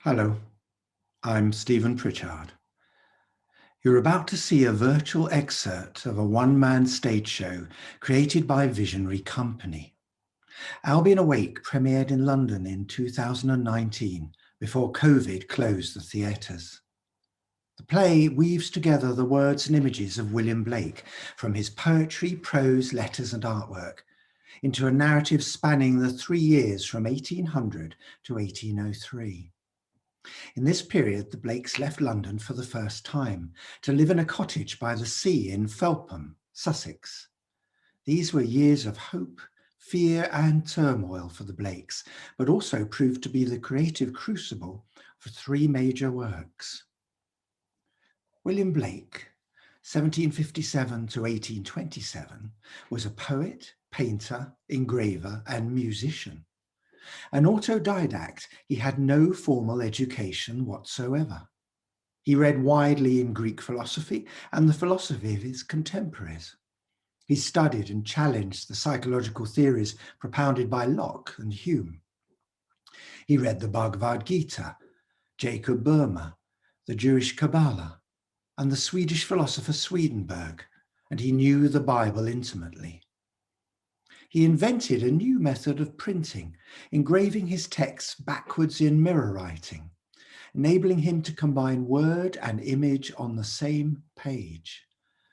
Hello, I'm Stephen Pritchard. You're about to see a virtual excerpt of a one-man stage show created by Visionary Company. Albion Awake premiered in London in 2019 before COVID closed the theatres. The play weaves together the words and images of William Blake from his poetry, prose, letters and artwork into a narrative spanning the 3 years from 1800 to 1803. In this period, the Blakes left London for the first time to live in a cottage by the sea in Felpham, Sussex. These were years of hope, fear and turmoil for the Blakes, but also proved to be the creative crucible for 3 major works. William Blake, 1757 to 1827, was a poet, painter, engraver and musician. An autodidact, he had no formal education whatsoever. He read widely in Greek philosophy and the philosophy of his contemporaries. He studied and challenged the psychological theories propounded by Locke and Hume. He read the Bhagavad Gita, Jacob Boehme, the Jewish Kabbalah, and the Swedish philosopher Swedenborg, and he knew the Bible intimately. He invented a new method of printing, engraving his texts backwards in mirror writing, enabling him to combine word and image on the same page,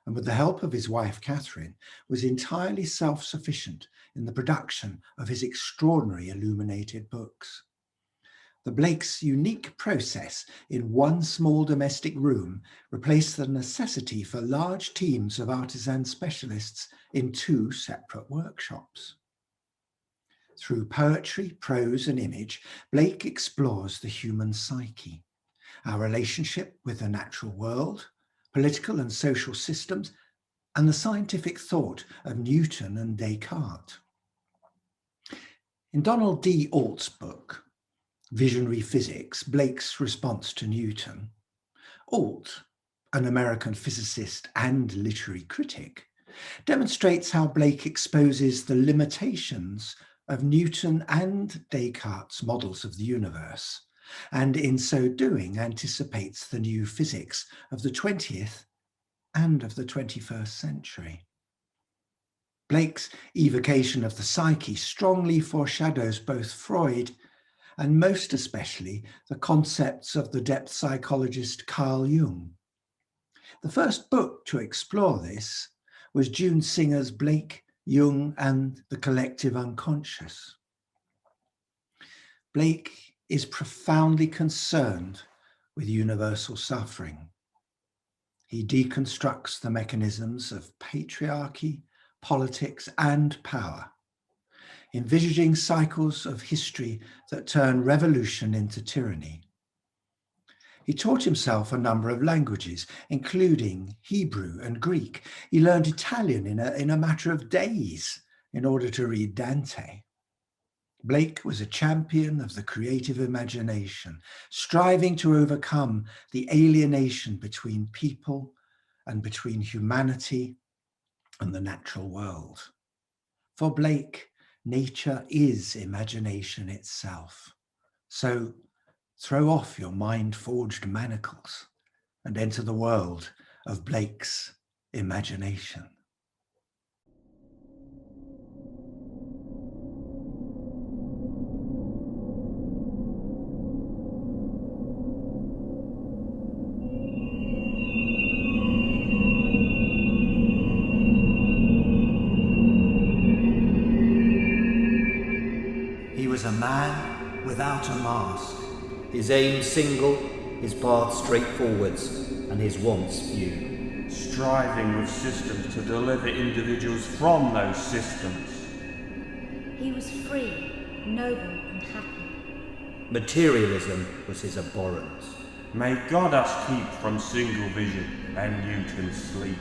and with the help of his wife Catherine, was entirely self-sufficient in the production of his extraordinary illuminated books. The Blakes' unique process in one small domestic room replaced the necessity for large teams of artisan specialists in 2 separate workshops. Through poetry, prose and image, Blake explores the human psyche, our relationship with the natural world, political and social systems, and the scientific thought of Newton and Descartes. In Donald D. Alt's book, Visionary Physics, Blake's Response to Newton, Alt, an American physicist and literary critic, demonstrates how Blake exposes the limitations of Newton and Descartes' models of the universe, and in so doing anticipates the new physics of the 20th and of the 21st century. Blake's evocation of the psyche strongly foreshadows both Freud and most especially the concepts of the depth psychologist Carl Jung. The first book to explore this was June Singer's Blake, Jung and the Collective Unconscious. Blake is profoundly concerned with universal suffering. He deconstructs the mechanisms of patriarchy, politics and power, envisaging cycles of history that turn revolution into tyranny. He taught himself a number of languages, including Hebrew and Greek. He learned Italian in a matter of days in order to read Dante. Blake was a champion of the creative imagination, striving to overcome the alienation between people and between humanity and the natural world. For Blake, nature is imagination itself. So throw off your mind-forged manacles and enter the world of Blake's imagination. He was a man without a mask. His aim single, his path straightforwards, and his wants few. Striving with systems to deliver individuals from those systems. He was free, noble and happy. Materialism was his abhorrence. May God us keep from single vision and Newton's sleep.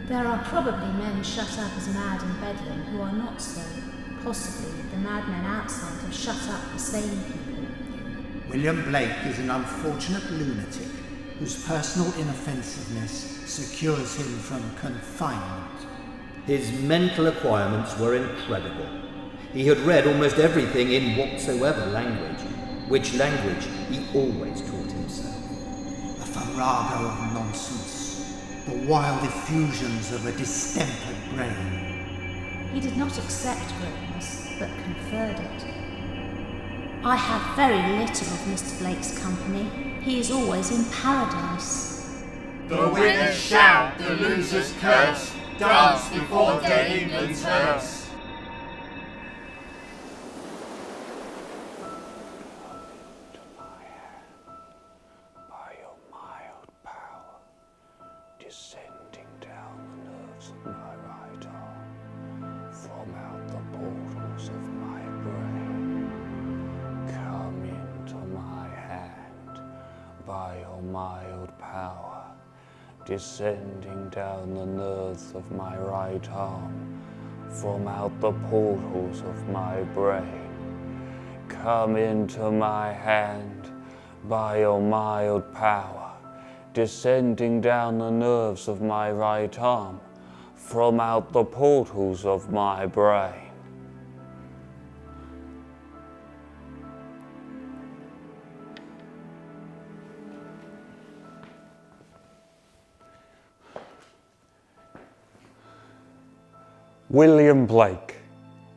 There are probably men shut up as mad in Bedlam who are not so. Possibly the madmen outside have shut up the sane people. William Blake is an unfortunate lunatic whose personal inoffensiveness secures him from confinement. His mental acquirements were incredible. He had read almost everything in whatsoever language. which language he always taught himself. A farrago of nonsense, the wild effusions of a distempered brain. He did not accept greatness, but conferred it. I have very little of Mr. Blake's company. He is always in paradise. The winners shout, the losers curse, dance before dead England's hearse. By your mild power, descending down the nerves of my right arm, from out the portals of my brain, come into my hand. By your mild power, descending down the nerves of my right arm, from out the portals of my brain, come into my hand. By your mild power, descending down the nerves of my right arm, from out the portals of my brain. William Blake,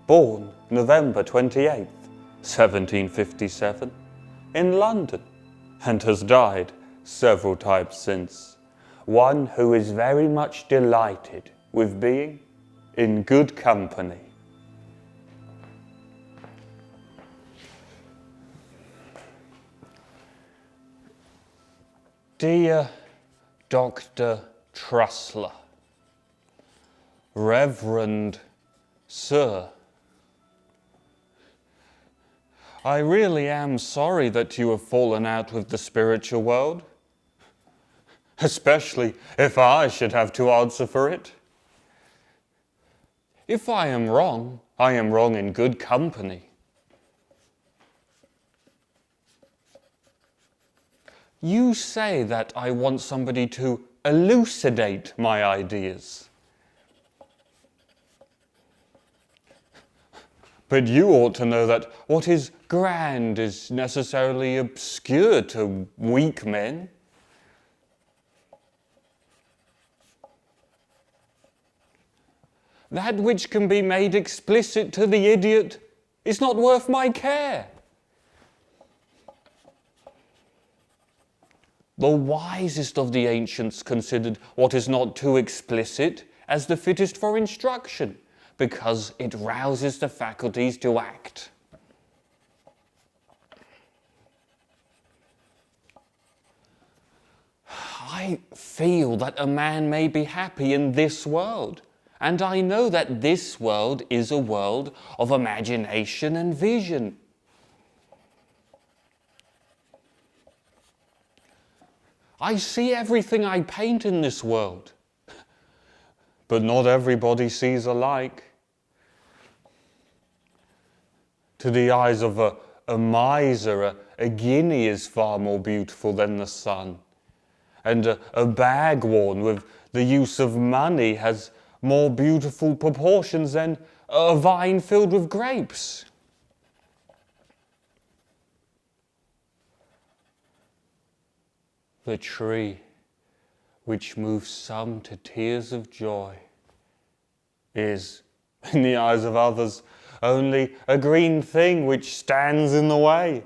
born November 28th, 1757, in London, and has died several times since. One who is very much delighted with being in good company. Dear Dr. Trussler, Reverend Sir, I really am sorry that you have fallen out with the spiritual world, especially if I should have to answer for it. If I am wrong in good company. You say that I want somebody to elucidate my ideas. But you ought to know that what is grand is necessarily obscure to weak men. That which can be made explicit to the idiot is not worth my care. The wisest of the ancients considered what is not too explicit as the fittest for instruction, because it rouses the faculties to act. I feel that a man may be happy in this world, and I know that this world is a world of imagination and vision. I see everything I paint in this world, but not everybody sees alike. To the eyes of a miser, a guinea is far more beautiful than the sun. And a bag worn with the use of money has more beautiful proportions than a vine filled with grapes. The tree which moves some to tears of joy is, in the eyes of others, only a green thing which stands in the way.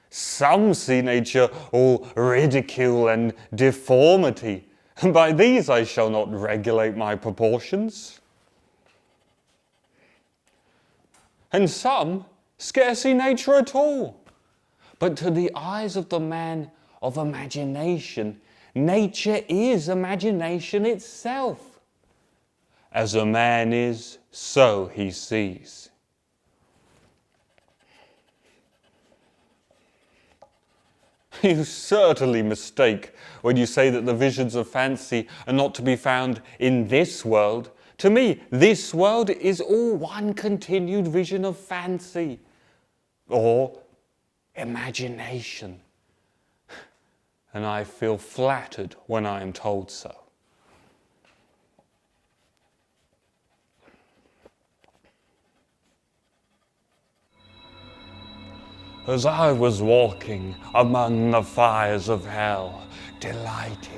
Some see nature all ridicule and deformity, and by these I shall not regulate my proportions. And some scarce see nature at all. But to the eyes of the man of imagination, nature is imagination itself. As a man is, so he sees. You certainly mistake when you say that the visions of fancy are not to be found in this world. To me, this world is all one continued vision of fancy, or imagination. And I feel flattered when I am told so. as I was walking among the fires of hell, delighted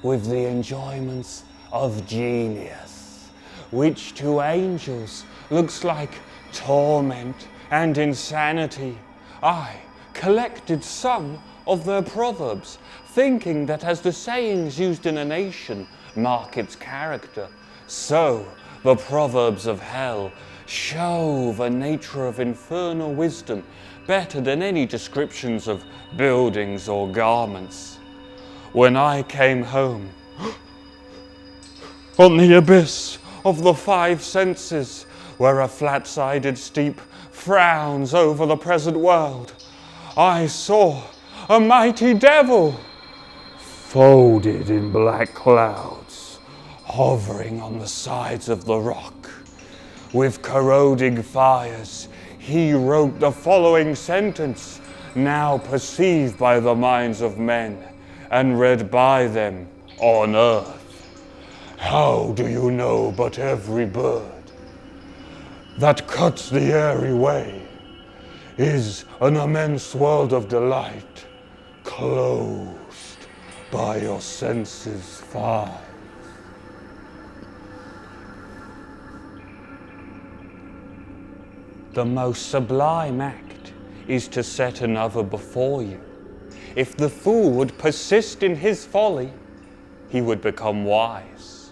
with the enjoyments of genius, which to angels looks like torment and insanity, I collected some of their proverbs, thinking that as the sayings used in a nation mark its character, so the proverbs of hell show the nature of infernal wisdom better than any descriptions of buildings or garments. When I came home, on the abyss of the five senses, where a flat-sided steep frowns over the present world, I saw a mighty devil, folded in black clouds, hovering on the sides of the rock. With corroding fires, he wrote the following sentence, now perceived by the minds of men, and read by them on earth. How do you know but every bird that cuts the airy way is an immense world of delight, closed by your senses five? The most sublime act is to set another before you. If the fool would persist in his folly, he would become wise.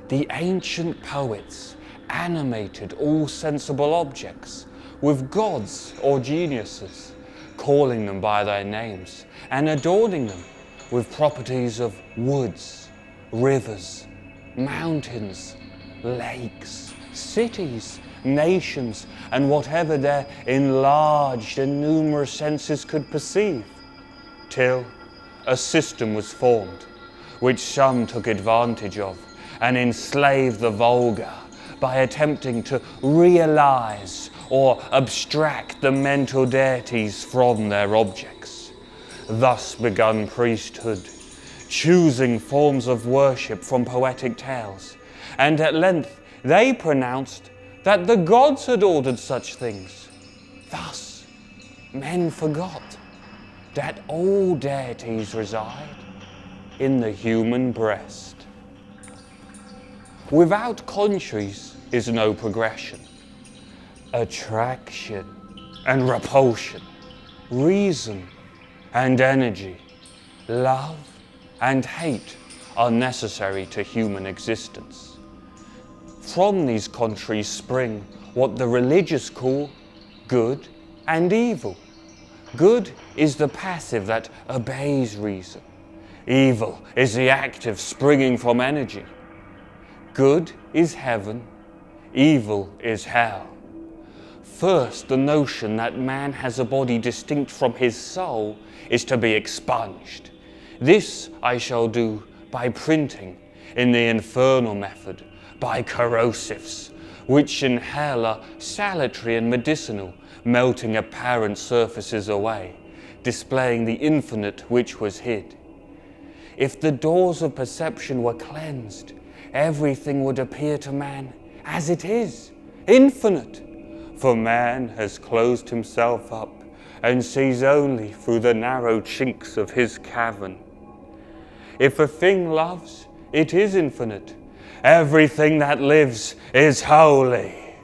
The ancient poets animated all sensible objects with gods or geniuses, calling them by their names and adorning them with properties of woods, rivers, mountains, lakes, cities, nations, and whatever their enlarged and numerous senses could perceive, till a system was formed, which some took advantage of and enslaved the vulgar by attempting to realize or abstract the mental deities from their objects. Thus begun priesthood, choosing forms of worship from poetic tales, and at length they pronounced that the gods had ordered such things. Thus, men forgot that all deities reside in the human breast. Without contraries is no progression. Attraction and repulsion, reason and energy, love and hate are necessary to human existence. From these contraries spring what the religious call good and evil. Good is the passive that obeys reason. Evil is the active springing from energy. Good is heaven, evil is hell. First, the notion that man has a body distinct from his soul is to be expunged. This I shall do by printing, in the infernal method, by corrosives, which in hell are salutary and medicinal, melting apparent surfaces away, displaying the infinite which was hid. If the doors of perception were cleansed, everything would appear to man as it is, infinite. For man has closed himself up and sees only through the narrow chinks of his cavern. If a thing loves, it is infinite. Everything that lives is holy.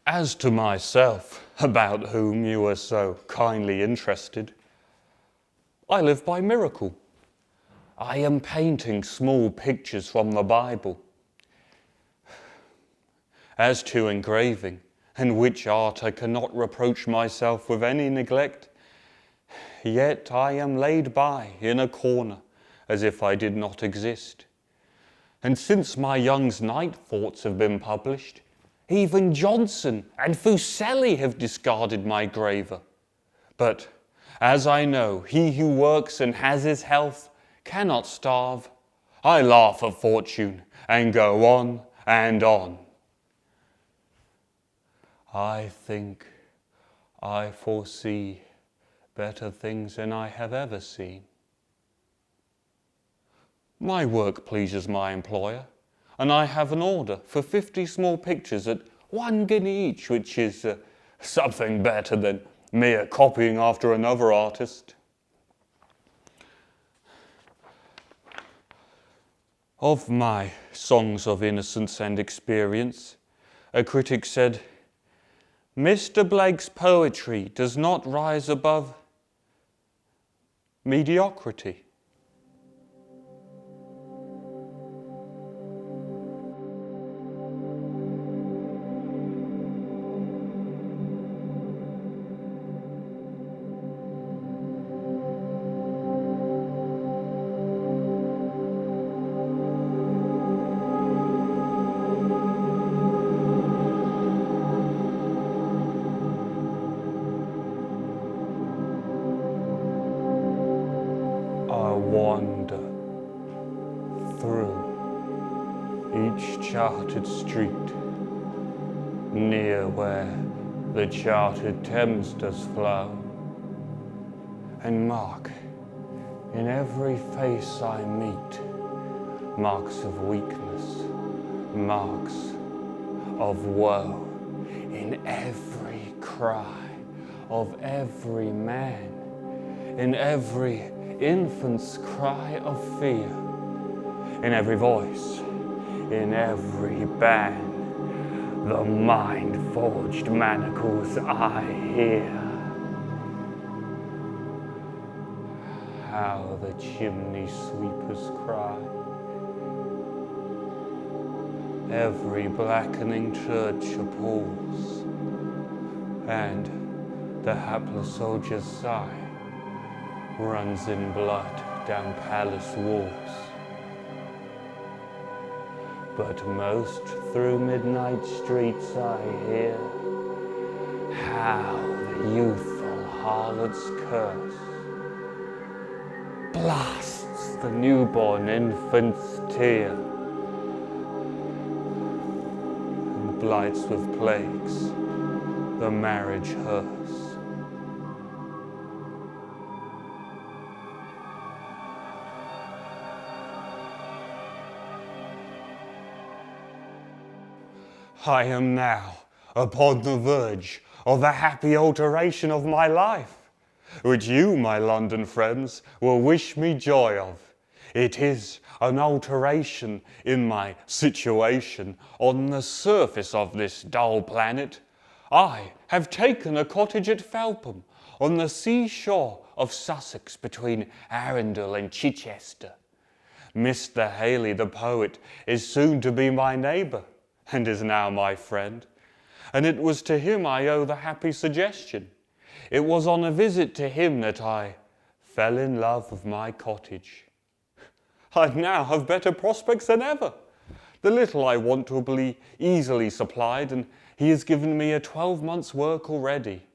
As to myself, about whom you are so kindly interested, I live by miracle. I am painting small pictures from the Bible. As to engraving, and which art I cannot reproach myself with any neglect, yet I am laid by in a corner as if I did not exist. And since my Young's Night Thoughts have been published, even Johnson and Fuseli have discarded my graver. But as I know he who works and has his health cannot starve, I laugh at fortune and go on and on. I think I foresee better things than I have ever seen. My work pleases my employer, and I have an order for 50 small pictures at 1 guinea each, which is Something better than mere copying after another artist. Of my songs of innocence and experience, a critic said, "Mr. Blake's poetry does not rise above mediocrity." I wander through each charted street, near where the charted Thames does flow, and mark in every face I meet marks of weakness, marks of woe, in every cry of every man, in every infant's cry of fear, in every voice, in every band, the mind-forged manacles I hear. How the chimney sweepers cry, every blackening church appalls, and the hapless soldier's sigh runs in blood down palace walls. But most through midnight streets I hear how the youthful harlot's curse blasts the newborn infant's tear and blights with plagues the marriage hearse. I am now upon the verge of a happy alteration of my life, which you, my London friends, will wish me joy of. It is an alteration in my situation on the surface of this dull planet. I have taken a cottage at Felpham, on the seashore of Sussex between Arundel and Chichester. Mr. Haley, the poet, is soon to be my neighbour, and is now my friend, and it was to him I owe the happy suggestion. It was on a visit to him that I fell in love with my cottage. I now have better prospects than ever. The little I want will be easily supplied, and he has given me a 12 months' work already.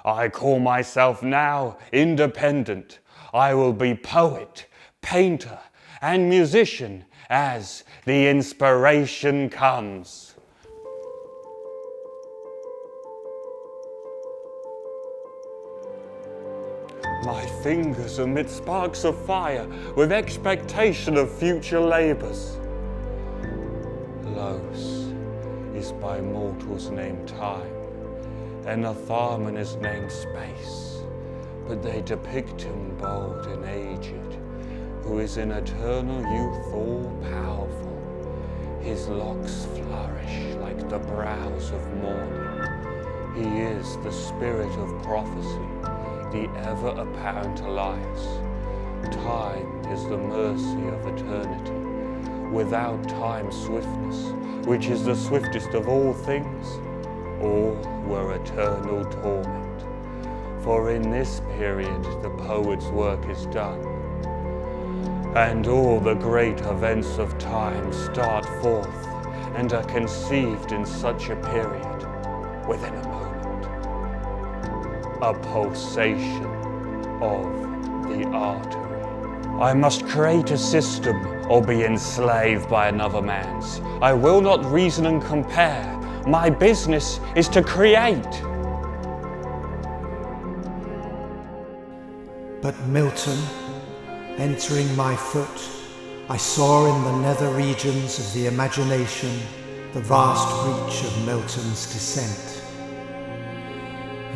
I call myself now independent. I will be poet, painter, and musician as the inspiration comes. My fingers emit sparks of fire with expectation of future labours. Los is by mortals named time, and Atharman is named space, but they depict him bold and aged, who is in eternal youth all-powerful. His locks flourish like the brows of morning. He is the spirit of prophecy, the ever-apparent Elias. Time is the mercy of eternity. Without time's swiftness, which is the swiftest of all things, all were eternal torment. For in this period the poet's work is done, and all the great events of time start forth and are conceived in such a period, within a moment. A pulsation of the artery. I must create a system or be enslaved by another man's. I will not reason and compare. My business is to create. But Milton, entering my foot, I saw in the nether regions of the imagination the vast reach of Milton's descent.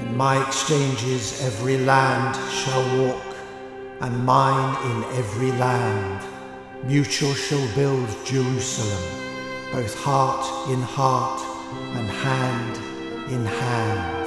In my exchanges every land shall walk, and mine in every land. Mutual shall build Jerusalem, both heart in heart and hand in hand.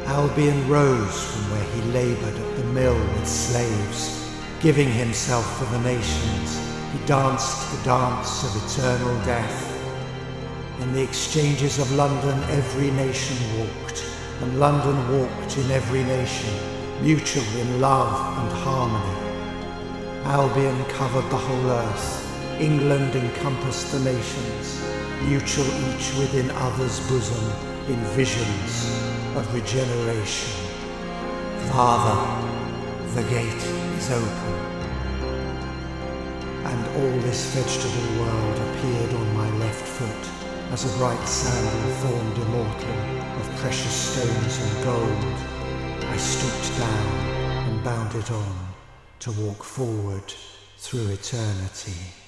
Albion rose from where he laboured at the mill with slaves, giving himself for the nations. He danced the dance of eternal death. In the exchanges of London every nation walked, and London walked in every nation, mutual in love and harmony. Albion covered the whole earth, England encompassed the nations, mutual each within other's bosom in visions of regeneration. Father, the gate is open, and all this vegetable world appeared on my left foot as a bright sandal formed immortal of precious stones and gold. I stooped down and bounded on to walk forward through eternity.